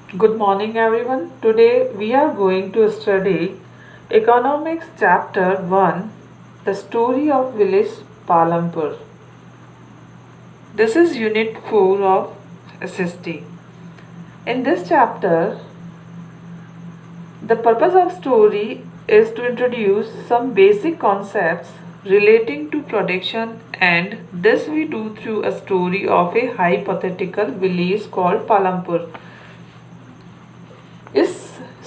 Good morning, everyone. Today we are going to study Economics Chapter 1, The Story of Village Palampur. This is Unit 4 of SST. In this chapter, the purpose of story is to introduce some basic concepts relating to production, and this we do through a story of a hypothetical village called Palampur. इस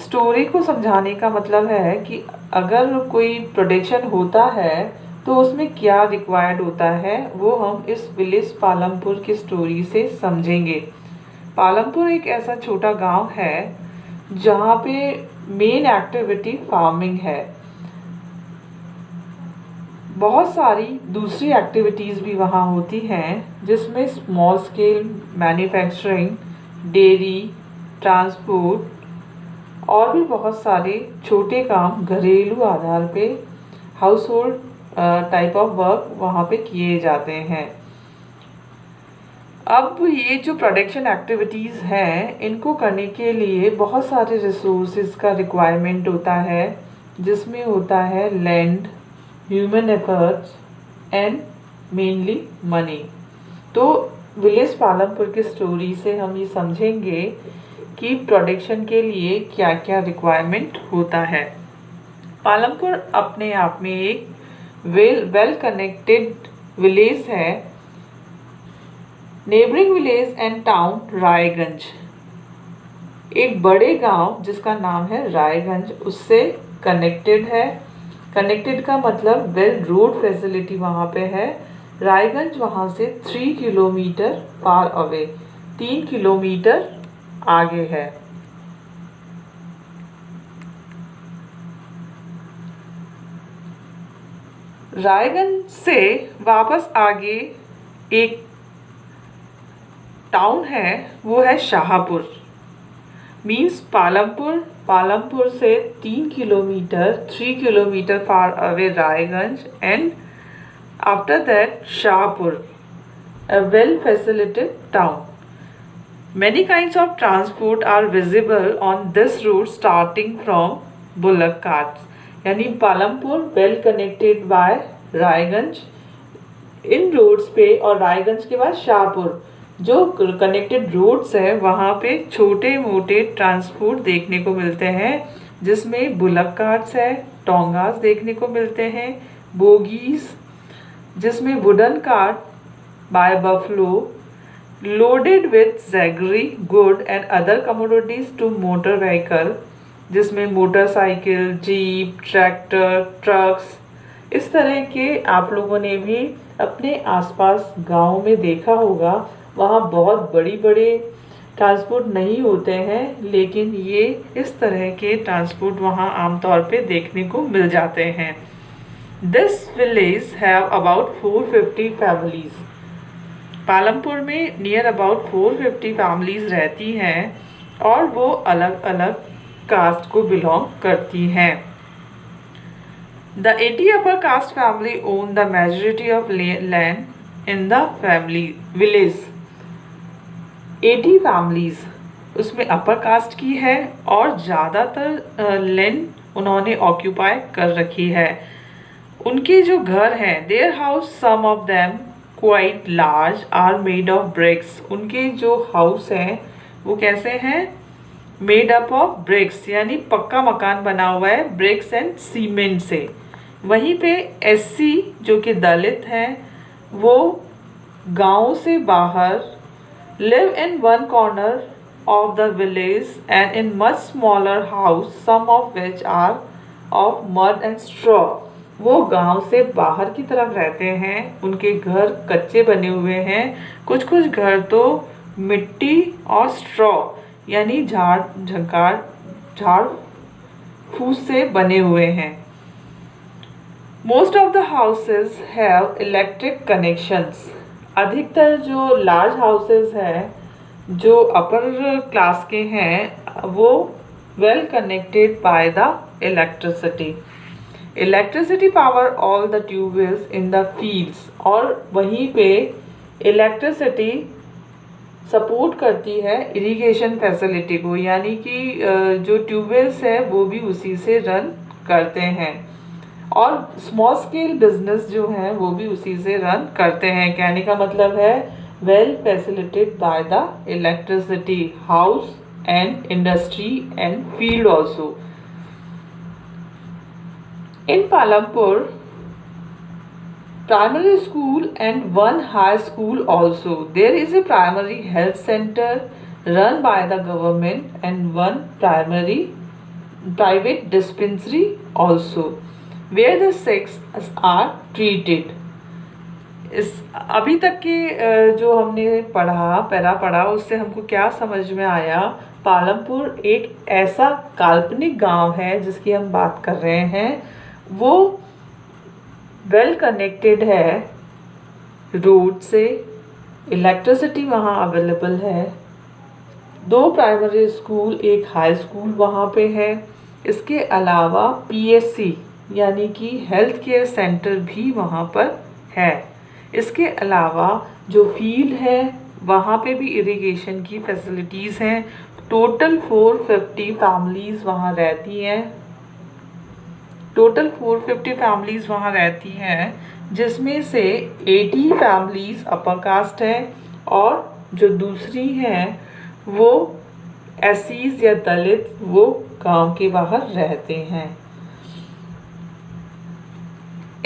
story को समझाने का मतलब है कि अगर कोई production होता है तो उसमें क्या रिक्वायर्ड होता है वो हम इस विलेज पालमपुर की स्टोरी से समझेंगे। पालमपुर एक ऐसा छोटा गांव है जहाँ पे मेन एक्टिविटी फार्मिंग है। बहुत सारी दूसरी एक्टिविटीज़ भी वहाँ होती हैं जिसमें small scale manufacturing, dairy, transport और भी बहुत सारे छोटे काम घरेलू आधार पे house hold type of work वहाँ पे किए जाते हैं। अब ये जो प्रोडक्शन एक्टिविटीज़ हैं इनको करने के लिए बहुत सारे रिसोर्सेज का रिक्वायरमेंट होता है, जिसमें होता है land, human efforts and mainly money. तो विलेज पालमपुर की स्टोरी से हम ये समझेंगे कि प्रोडक्शन के लिए क्या क्या रिक्वायरमेंट होता है। पालमपुर अपने आप में एक वेल कनेक्टेड विलेज है। Neighbouring village and town Raiganj, एक बड़े गांव जिसका नाम है रायगंज, उससे कनेक्टेड है। कनेक्टेड का मतलब वेल रोड फैसिलिटी वहाँ पे है। रायगंज वहाँ से 3 किलोमीटर फार अवे, 3 किलोमीटर आगे है। रायगंज से वापस आगे एक टाउन है, वो है शाहपुर। मीन्स पालमपुर से 3 kilometre, 3 kilometre far away Raiganj, and after that Shahpur, a well facilitated town. Many kinds of transport are visible on this route starting from bullock carts. यानी Palampur well connected by Raiganj, in roads पे, और रायगंज के बाद शाहपुर जो कनेक्टेड रोड्स है वहाँ पे छोटे मोटे ट्रांसपोर्ट देखने को मिलते हैं, जिसमें बुलक कार्ट्स है, टोंगास देखने को मिलते हैं, बोगीज जिसमें wooden cart by buffalo loaded with jaggery gur and other commodities to motor vehicle, जिसमें मोटरसाइकिल, जीप, ट्रैक्टर, ट्रक्स, इस तरह के आप लोगों ने भी अपने आसपास गांव में देखा होगा। वहाँ बहुत बड़े ट्रांसपोर्ट नहीं होते हैं, लेकिन ये इस तरह के ट्रांसपोर्ट वहाँ आमतौर पे देखने को मिल जाते हैं। This village have about 450 families. Palampur में नियर अबाउट 450 फैमिलीज रहती हैं और वो अलग अलग कास्ट को बिलोंग करती हैं। The 80 upper caste family own the majority of land in the family village. 80 families उसमें अपर कास्ट की है और ज़्यादातर लैंड उन्होंने ऑक्यूपाई कर रखी है। उनके जो घर हैं, their house, some of them quite large, are made of bricks. उनके जो हाउस हैं वो कैसे हैं? मेड अप ऑफ ब्रिक्स, यानी पक्का मकान बना हुआ है ब्रिक्स एंड सीमेंट से। वहीं पे एससी जो कि दलित हैं वो गांव से बाहर live in one corner of the village and in much smaller house, some of which are of mud and straw. वो गांव से बाहर की तरफ रहते हैं, उनके घर कच्चे बने हुए हैं, कुछ घर तो मिट्टी और स्ट्रॉ यानी झाड़ फूस से बने हुए हैं। Most of the houses have electric connections. अधिकतर जो लार्ज हाउसेज हैं जो अपर क्लास के हैं वो well connected by the electricity. Electricity power all the tube wells in the fields, और वहीं पे इलेक्ट्रिसिटी सपोर्ट करती है इरिगेशन फैसिलिटी को, यानी कि जो ट्यूबवेल्स है वो भी उसी से रन करते हैं, और स्मॉल स्केल बिजनेस जो हैं वो भी उसी से रन करते हैं। कहने का मतलब है well facilitated by the electricity house and industry and field also. In Palampur, primary school and one high school also. There is a primary health center run by the government and one private dispensary also, where the sick are treated. इस अभी तक के जो हमने para पढ़ा उससे हमको क्या समझ में आया? पालमपुर एक ऐसा काल्पनिक गांव है जिसकी हम बात कर रहे हैं, वो वेल कनेक्टेड है रोड से, इलेक्ट्रिसिटी वहाँ अवेलेबल है, 2 प्राइमरी स्कूल, 1 हाई स्कूल वहाँ पे है। इसके अलावा पीएससी यानी कि हेल्थ केयर सेंटर भी वहाँ पर है। इसके अलावा जो फील्ड है वहाँ पे भी इरिगेशन की फैसिलिटीज़ हैं। टोटल 450 फैमिलीज़ वहाँ रहती हैं। टोटल 450 फैमिलीज़ वहाँ रहती हैं, जिसमें से 80 फैमिलीज़ अपर कास्ट हैं और जो दूसरी हैं वो एससीज या दलित, वो गांव के बाहर रहते हैं।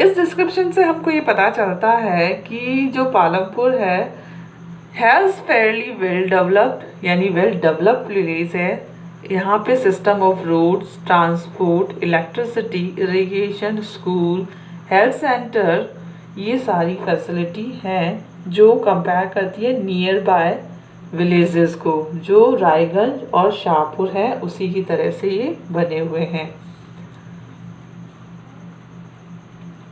इस डिस्क्रिप्शन से हमको ये पता चलता है कि जो पालमपुर है हैज़ फेयरली वेल डेवलप्ड, यानी वेल डेवलप्ड विलेज है। यहाँ पे system of roads, transport, electricity, irrigation, school, health centre, ये सारी फैसिलिटी हैं जो कंपेयर करती है नियर बाय विलेजेस को, जो रायगंज और शाहपुर है उसी की तरह से ये बने हुए हैं।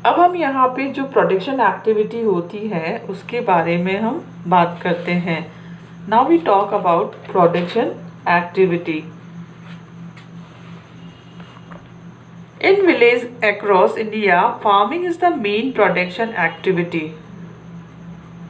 अब हम यहाँ पे जो प्रोडक्शन एक्टिविटी होती है उसके बारे में हम बात करते हैं। Now we talk about production activity. In village across India, farming is the main production activity.